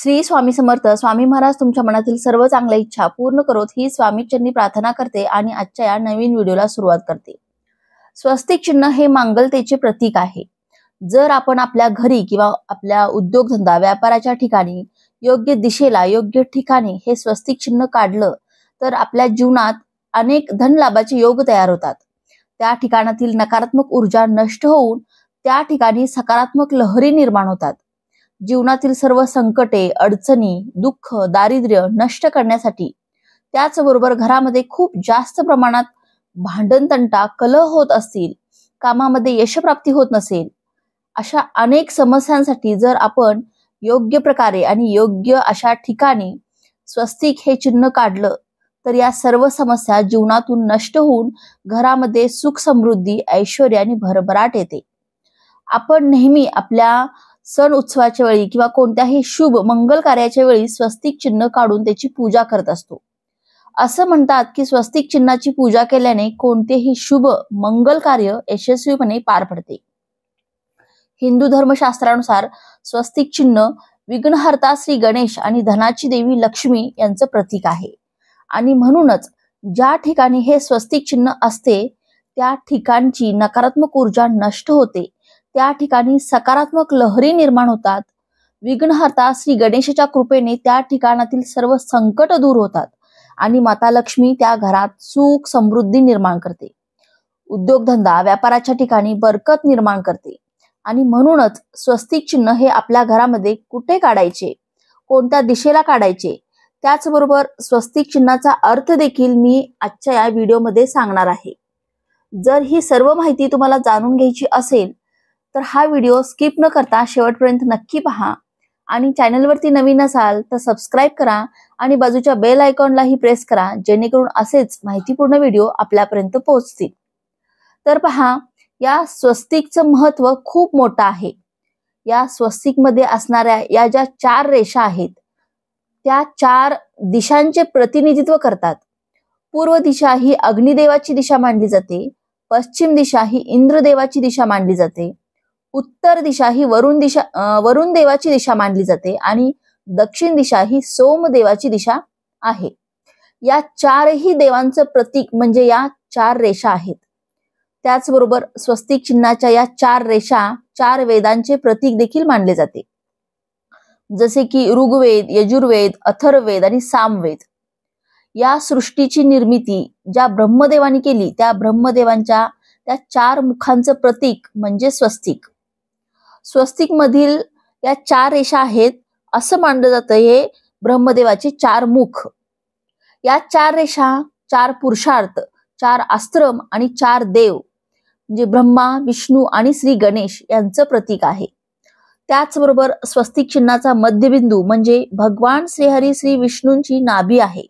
श्री स्वामी समर्थ. स्वामी महाराज तुमच्या मनातील सर्व चांगल्या इच्छा पूर्ण करोत ही स्वामीचरणी प्रार्थना करते आणि आजच्या या नवीन व्हिडिओला सुरुवात करते. स्वस्तिक चिन्ह हे मांगल्यतेचे प्रतीक आहे. जर आपण आपल्या घरी किंवा आपल्या उद्योगधंदा व्यापाराच्या ठिकाणी योग्य दिशेला योग्य ठिकाणी हे स्वस्तिक चिन्ह काढलं तर आपल्या जीवनात अनेक धन लाभाचे योग तयार होतात. त्या ठिकाणातील नकारात्मक ऊर्जा नष्ट होऊन त्या ठिकाणी सकारात्मक लहरी निर्माण होतात. जीवनातील सर्व संकटे, अडचणी, दुःख, दारिद्र्य नष्ट करण्यासाठी, त्याचबरोबर घरामध्ये खूप जास्त प्रमाणात भांडणतंटा, कलह होत असतील, कामामध्ये यशप्राप्ती होत नसेल, अशा अनेक समस्यांसाठी जर आपण योग्य प्रकारे आणि योग्य अशा ठिकाणी स्वस्तिक हे चिन्ह काढलं तर या सर्व समस्या जीवनातून नष्ट होऊन घरामध्ये सुख, समृद्धी, ऐश्वर्य आणि भरभराट येते. आपण नेहमी आपल्या सण उत्सवाच्या वेळी किंवा कोणत्याही शुभ मंगल कार्याच्या वेळी स्वस्तिक चिन्ह काढून त्याची पूजा करत असतो. असं म्हणतात की स्वस्तिक चिन्हाची पूजा केल्याने कोणतेही शुभ मंगल कार्य यशस्वीपणे पार पडते. हिंदू धर्मशास्त्रानुसार स्वस्तिक चिन्ह विघ्नहर्ता श्री गणेश आणि धनाची देवी लक्ष्मी यांचं प्रतीक आहे आणि म्हणूनच ज्या ठिकाणी हे स्वस्तिक चिन्ह असते त्या ठिकाणची नकारात्मक ऊर्जा नष्ट होते, त्या ठिकाणी सकारात्मक लहरी निर्माण होतात. विघ्नहर्ता श्री गणेशाच्या कृपेने त्या ठिकाणातील सर्व संकट दूर होतात आणि माता लक्ष्मी त्या घरात सुख, समृद्धी निर्माण करते. उद्योगधंदा व्यापाराच्या ठिकाणी बरकत निर्माण करते आणि म्हणूनच स्वस्तिक चिन्ह हे आपल्या घरामध्ये कुठे काढायचे, कोणत्या दिशेला काढायचे, त्याचबरोबर स्वस्तिक चिन्हाचा अर्थ देखील मी आजच्या या व्हिडिओमध्ये सांगणार आहे. जर ही सर्व माहिती तुम्हाला जाणून घ्यायची असेल तर हा व्हिडिओ स्किप न करता शेवटपर्यंत नक्की पहा आणि चॅनलवरती नवीन असाल तर सबस्क्राईब करा आणि बाजूच्या बेल आयकॉनलाही प्रेस करा, जेणेकरून असेच माहितीपूर्ण व्हिडिओ आपल्यापर्यंत पोहोचतील. तर पहा, या स्वस्तिकचं महत्व खूप मोठं आहे. या स्वस्तिक मध्ये असणाऱ्या या ज्या 4 रेषा आहेत त्या 4 दिशांचे प्रतिनिधित्व करतात. पूर्व दिशा ही अग्निदेवाची दिशा मानली जाते, पश्चिम दिशा ही इंद्रदेवाची दिशा मानली जाते, उत्तर दिशा ही वरुण देवाची दिशा मानली जाते आणि दक्षिण दिशा ही सोमदेवाची दिशा आहे. या 4ही देवांचं प्रतीक म्हणजे या 4 रेषा आहेत. त्याचबरोबर स्वस्तिक चिन्हाच्या या 4 रेषा 4 वेदांचे प्रतीक देखील मानले जाते, जसे की ऋग्वेद, यजुर्वेद, अथर्ववेद आणि सामवेद. या सृष्टीची निर्मिती ज्या ब्रह्मदेवाने केली त्या ब्रह्मदेवांच्या त्या 4 मुखांचं प्रतीक म्हणजे स्वस्तिक. स्वस्तिक मधील या 4 रेषा आहेत असं मानलं जातं हे ब्रह्मदेवाचे 4 मुख. या 4 रेषा 4 पुरुषार्थ, 4 आश्रम आणि 4 देव म्हणजे ब्रह्मा, विष्णू आणि श्री गणेश यांचं प्रतीक आहे. त्याचबरोबर स्वस्तिक चिन्हाचा मध्यबिंदू म्हणजे भगवान श्रीहरी श्री विष्णूंची नाभी आहे.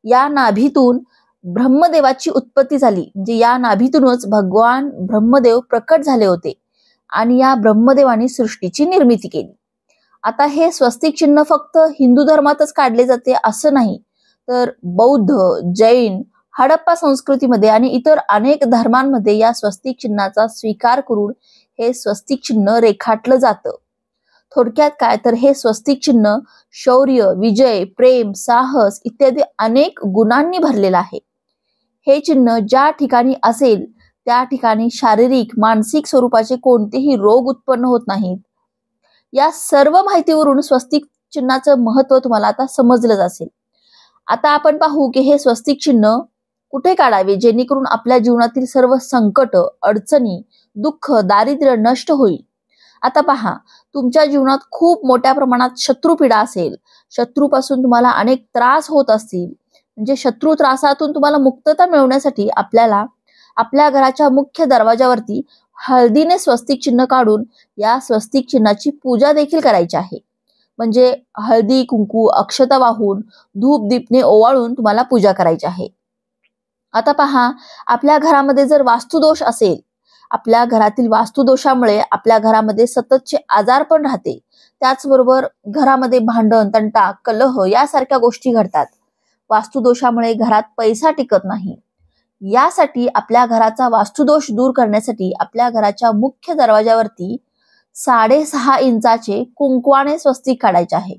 या नाभीतून ब्रह्मदेवाची उत्पत्ती झाली, म्हणजे या नाभीतूनच भगवान ब्रह्मदेव प्रकट झाले होते आणि या ब्रह्मदेवाने सृष्टीची निर्मिती केली. आता हे स्वस्तिक चिन्ह फक्त हिंदू धर्मातच काढले जाते असं नाही, तर बौद्ध, जैन, हडप्पा संस्कृतीमध्ये आणि इतर अनेक धर्मांमध्ये या स्वस्तिक चिन्हाचा स्वीकार करून हे स्वस्तिक चिन्ह रेखाटलं जातं. थोडक्यात काय तर हे स्वस्तिक चिन्ह शौर्य, विजय, प्रेम, साहस इत्यादी अनेक गुणांनी भरलेलं आहे. हे चिन्ह ज्या ठिकाणी असेल त्या ठिकाणी शारीरिक, मानसिक स्वरूपाचे कोणतेही रोग उत्पन्न होत नाहीत. या सर्व माहितीवरून स्वस्तिक चिन्हाचं महत्व तुम्हाला आता समजलंच असेल. आता आपण पाहू की हे स्वस्तिक चिन्ह कुठे काढावे जेणेकरून आपल्या जीवनातील सर्व संकट, अडचणी, दुःख, दारिद्र्य नष्ट होईल. आता पहा, तुमच्या जीवनात खूप मोठ्या प्रमाणात शत्रुपीडा असेल, शत्रूपासून तुम्हाला अनेक त्रास होत असतील, म्हणजे शत्रू त्रासातून तुम्हाला मुक्तता मिळवण्यासाठी आपल्याला आपल्या घराच्या मुख्य दरवाजावरती हळदीने स्वस्तिक चिन्ह काढून या स्वस्तिक चिन्हाची पूजा देखील करायची आहे. म्हणजे हळदी, कुंकू, अक्षता वाहून, धूप दीपने ओवाळून तुम्हाला पूजा करायची आहे. आता पहा, आपल्या घरामध्ये जर वास्तुदोष असेल, आपल्या घरातील वास्तुदोषामुळे आपल्या घरामध्ये सततचे आजार पण राहते, त्याचबरोबर घरामध्ये भांडण, तंटा, कलह यासारख्या गोष्टी घडतात. वास्तुदोषामुळे घरात पैसा टिकत नाही. यासाठी आपल्या घराचा वास्तुदोष दूर करण्यासाठी आपल्या घराच्या मुख्य दरवाजावरती 6.5 इंचाचे कुंकवाने स्वस्तिक काढायचे आहे.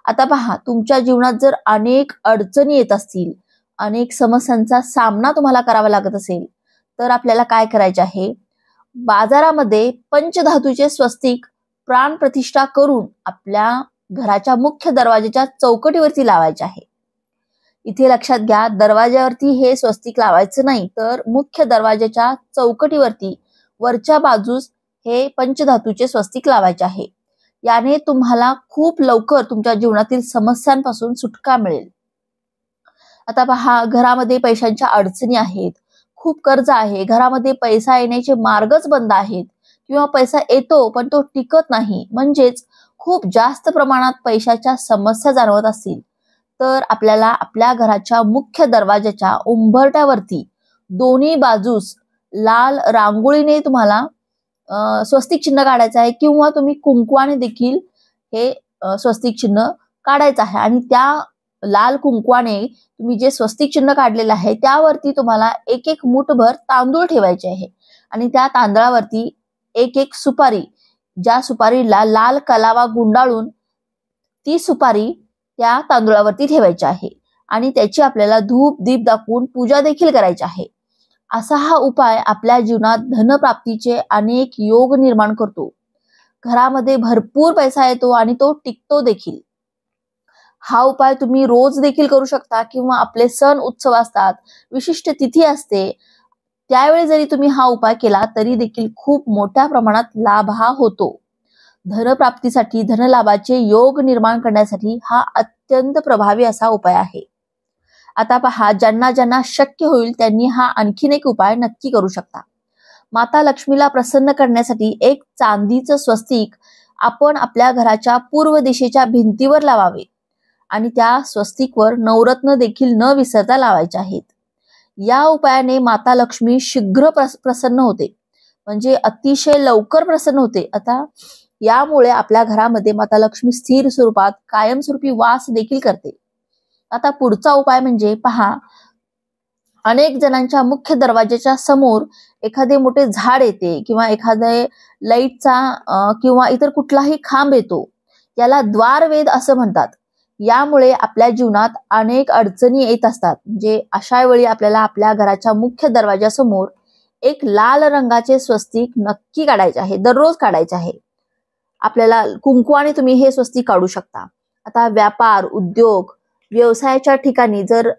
आता पहा, तुमच्या जीवनात जर अनेक अडचणी येत असतील, अनेक समस्यांचा सामना तुम्हाला करावा लागत असेल, तर आपल्याला काय करायचे आहे? बाजारामध्ये पंचधातूचे स्वस्तिक प्राण प्रतिष्ठा करून आपल्या घराच्या मुख्य दरवाजाच्या चौकटीवरती लावायचे आहे. इथे लक्षात घ्या, दरवाजावरती हे स्वस्तिक लावायचं नाही, तर मुख्य दरवाजाच्या चौकटीवरती वरच्या बाजूस हे पंचधातूचे स्वस्तिक लावायचे आहे. याने तुम्हाला खूप लवकर तुमच्या जीवनातील समस्यांपासून सुटका मिळेल. आता पहा, घरामध्ये पैशांच्या अडचणी आहेत, खूप कर्ज आहे, घरामध्ये पैसा येण्याचे मार्गच बंद आहेत, किंवा पैसा येतो पण तो टिकत नाही, म्हणजेच खूप जास्त प्रमाणात पैशाच्या समस्या जाणवत असतील, तर आपल्याला आपल्या घराच्या मुख्य दरवाजाच्या उंबरठ्यावरती दोन्ही बाजूस लाल रांगोळीने तुम्हाला स्वस्तिक चिन्ह काढायचं आहे, किंवा तुम्ही कुंकवाने देखील हे स्वस्तिक चिन्ह काढायचं आहे. आणि त्या लाल कुंकवाने तुम्ही जे स्वस्तिक चिन्ह काढलेलं आहे त्यावरती तुम्हाला एक एक मुठभर तांदूळ ठेवायचे आहे, आणि त्या तांदळावरती एक एक सुपारी, ज्या सुपारीला लाल कलावा गुंडाळून ती सुपारी त्या तांदूळावरती ठेवायची आहे, आणि त्याची आपल्याला धूप दीप दाखवून पूजा देखील करायची आहे. असा हा उपाय आपल्या जीवनात धनप्राप्तीचे अनेक योग निर्माण करतो. घरामध्ये भरपूर पैसा येतो आणि तो टिकतो देखील. हा उपाय तुम्ही रोज देखील करू शकता, किंवा आपले सण उत्सव असतात, विशिष्ट तिथी असते, त्यावेळी जरी तुम्ही हा उपाय केला तरी देखील खूप मोठ्या प्रमाणात लाभ हा होतो. धनप्राप्तीसाठी, धनलाभाचे योग निर्माण करण्यासाठी हा अत्यंत प्रभावी असा उपाय आहे. आता पहा, ज्यांना ज्यांना शक्य होईल त्यांनी हा आणखीन एक उपाय नक्की करू शकता. माता लक्ष्मीला प्रसन्न करण्यासाठी एक चांदीचं स्वस्तिक आपण आपल्या घराच्या पूर्व दिशेच्या भिंतीवर लावावे, आणि त्या स्वस्तिकवर नवरत्न देखील न विसरता लावायचे आहेत. या उपायाने माता लक्ष्मी शीघ्र प्रसन्न होते, म्हणजे अतिशय लवकर प्रसन्न होते. आता यामुळे आपल्या घरामध्ये माता लक्ष्मी स्थिर स्वरूपात कायमस्वरूपी वास देखील करते. आता पुढचा उपाय म्हणजे पहा, अनेक जणांच्या मुख्य दरवाजाच्या समोर एखादे मोठे झाड येते, किंवा एखादे लाईटचा किंवा इतर कुठलाही खांब येतो, याला द्वारवेध असं म्हणतात. यामुळे आपल्या जीवनात अनेक अडचणी येत असतात. म्हणजे अशा वेळी आपल्याला आपल्या घराच्या मुख्य दरवाजासमोर एक लाल रंगाचे स्वस्तिक नक्की काढायचे आहे, दररोज काढायचे आहे. आपल्याला कुंकवाने तुम्ही हे स्वस्तिक काढू शकता. आता व्यापार, उद्योग, व्यवसायाच्या ठिकाणी जर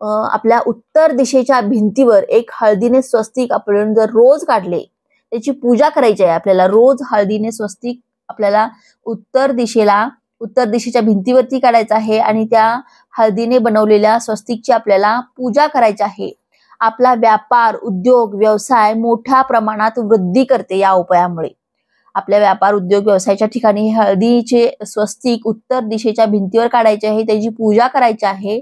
आपल्या उत्तर दिशेच्या भिंतीवर एक हळदीने स्वस्तिक आपण जर रोज काढले, त्याची पूजा करायची आहे आपल्याला. रोज हळदीने स्वस्तिक आपल्याला उत्तर दिशेच्या भिंतीवरती काढायचं आहे, आणि त्या हळदीने बनवलेल्या स्वस्तिकची आपल्याला पूजा करायची आहे. आपला व्यापार, उद्योग, व्यवसाय मोठ्या प्रमाणात वृद्धी करते. या उपायामुळे आपल्या व्यापार, उद्योग, व्यवसायाच्या ठिकाणी हळदीचे स्वस्तिक उत्तर दिशेच्या भिंतीवर काढायचे आहे, त्याची पूजा करायची आहे.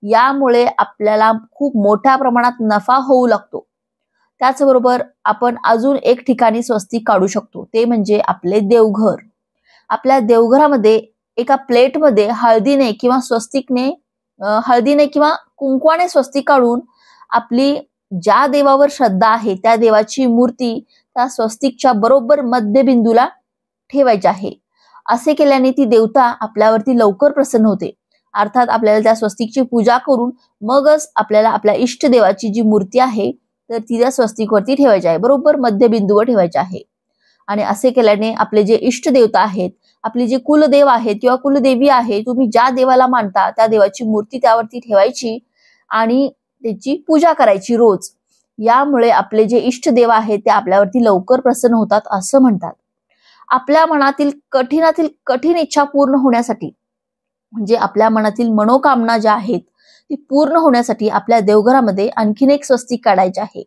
यामुळे आपल्याला खूप मोठ्या प्रमाणात नफा होऊ लागतो. त्याचबरोबर आपण अजून एक ठिकाणी स्वस्तिक काढू शकतो, ते म्हणजे आपले देवघर. आपल्या देवघरामध्ये एका प्लेटमध्ये हळदीने किंवा कुंकवाने स्वस्तिक काढून आपली ज्या देवावर श्रद्धा आहे त्या देवाची मूर्ती त्या स्वस्तिकच्या बरोबर मध्यबिंदूला ठेवायची आहे. असे केल्याने ती देवता आपल्यावरती लवकर प्रसन्न होते. अर्थात आपल्याला त्या स्वस्तिकची पूजा करून मगच आपल्याला आपल्या इष्ट देवाची जी मूर्ती आहे तर ती त्या स्वस्तिकवरती ठेवायची आहे, बरोबर मध्यबिंदूवर ठेवायची आहे. आणि असे केल्याने आपले जे इष्ट देवता आहेत, आपले जे कुलदेव आहेत किंवा कुलदेवी आहे, तुम्ही ज्या देवाला मानता त्या देवाची मूर्ती त्यावरती ठेवायची आणि त्याची पूजा करायची रोज. यामुळे आपले जे इष्ट देव आहेत ते आपल्यावरती लवकर प्रसन्न होतात असं म्हणतात. आपल्या मनातील कठीणातील कठीण इच्छा पूर्ण होण्यासाठी, म्हणजे आपल्या मनातील मनोकामना ज्या आहेत ती पूर्ण होण्यासाठी आपल्या देवघरामध्ये आणखीन एक स्वस्तिक काढायचे आहे.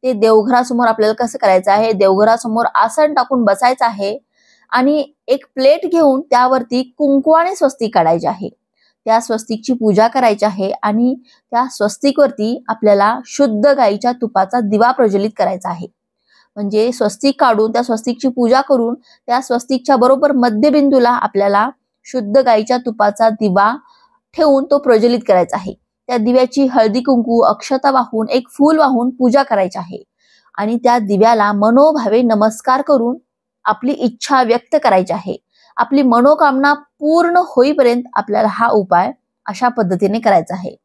ते देवघरासमोर आपल्याला कसं करायचं आहे, देवघरासमोर आसन टाकून बसायचं आहे आणि एक प्लेट घेऊन त्यावरती कुंकवाने स्वस्तिक काढायचे आहे. त्या स्वस्तिकची पूजा करायची आहे आणि त्या स्वस्तिकवरती आपल्याला शुद्ध गाईच्या तुपाचा दिवा प्रज्वलित करायचा आहे. म्हणजे स्वस्तिक काढून त्या स्वस्तिकची पूजा करून त्या स्वस्तिकच्या बरोबर मध्यबिंदूला आपल्याला शुद्ध गाईच्या तुपाचा दिवा ठेवून तो प्रज्वलित करायचा आहे. त्या दिव्याची हळदी कुंकू अक्षता वाहून एक फूल वाहून पूजा करायची आहे आणि त्या दिव्याला मनोभावे नमस्कार करून आपली इच्छा व्यक्त करायची आहे. आपली मनोकामना पूर्ण होईपर्यंत आपल्याला हा उपाय अशा पद्धतीने करायचा आहे.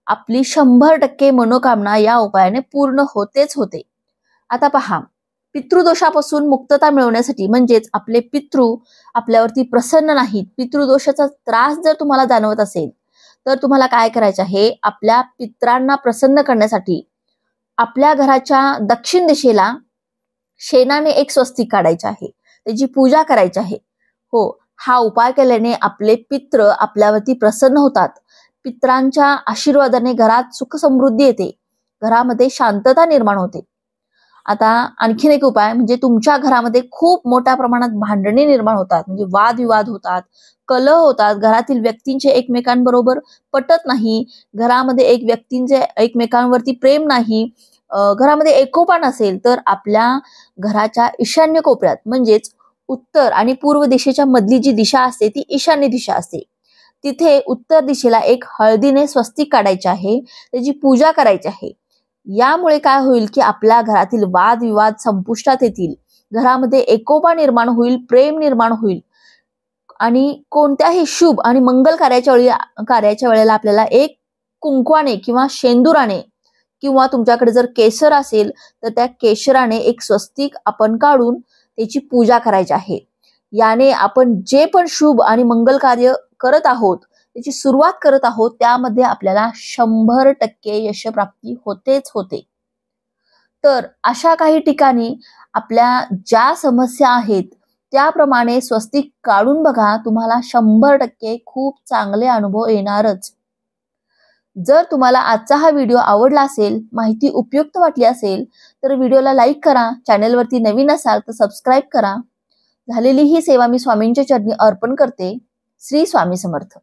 आपली 100% मनोकामना या उपायाने पूर्ण होतेच होते. आता पहा, पितृदोषापासून मुक्तता मिळवण्यासाठी म्हणजेच आपले पितृ आपल्यावरती प्रसन्न नाहीत, पितृदोषाचा त्रास जर तुम्हाला जाणवत असेल तर तुम्हाला काय करायचं आहे, आपल्या पितरांना प्रसन्न करण्यासाठी आपल्या घराच्या दक्षिण दिशेला शेणाने एक स्वस्तिक काढायचे आहे, त्याची पूजा करायची आहे. हो, हा उपाय केल्याने आपले पित्र आपल्यावरती प्रसन्न होतात. पितरांच्या आशीर्वादाने घरात सुख समृद्धी येते, घरामध्ये शांतता निर्माण होते. आता आणखीन एक उपाय म्हणजे तुमच्या घरामध्ये खूप मोठ्या प्रमाणात भांडणे निर्माण होतात, म्हणजे वादविवाद होतात, कलह होतात, घरातील व्यक्तींचे एकमेकांबरोबर पटत नाही, घरामध्ये एक व्यक्तींचे एकमेकांवरती प्रेम नाही, घरामध्ये एकोपा नसेल, तर आपल्या घराच्या ईशान्य कोपऱ्यात म्हणजेच उत्तर आणि पूर्व दिशेच्या मधली जी दिशा असते ती ईशान्य दिशा असते. तिथे उत्तर दिशेला एक हळदीने स्वस्तिक काढायचे आहे, त्याची पूजा करायची आहे. यामुळे काय होईल की आपल्या घरातील वादविवाद संपुष्टात येतील, घरामध्ये एकोपा निर्माण होईल, प्रेम निर्माण होईल आणि कोणत्याही शुभ आणि मंगल कार्याच्या वेळेला आपल्याला एक कुंकवाने किंवा शेंदुराने किंवा तुमच्याकडे जर केशर असेल तर त्या केशराने एक स्वस्तिक आपण काढून त्याची पूजा करायची आहे. याने आपण जे पण शुभ आणि मंगल कार्य करत आहोत, त्याची सुरुवात करत आहोत, त्यामध्ये आपल्याला 100% यशप्राप्ती होतेच होते. तर अशा काही ठिकाणी आपल्या ज्या समस्या आहेत त्याप्रमाणे स्वस्तिक काढून बघा, तुम्हाला 100% खूप चांगले अनुभव येणारच. जर तुम्हाला आजचा हा व्हिडिओ आवडला असेल, माहिती उपयुक्त वाटली असेल तर व्हिडिओला लाईक करा, चॅनलवरती नवीन असाल तर सबस्क्राईब करा. झालेली ही सेवा मी स्वामींच्या चरणी अर्पण करते. श्री स्वामी समर्थ.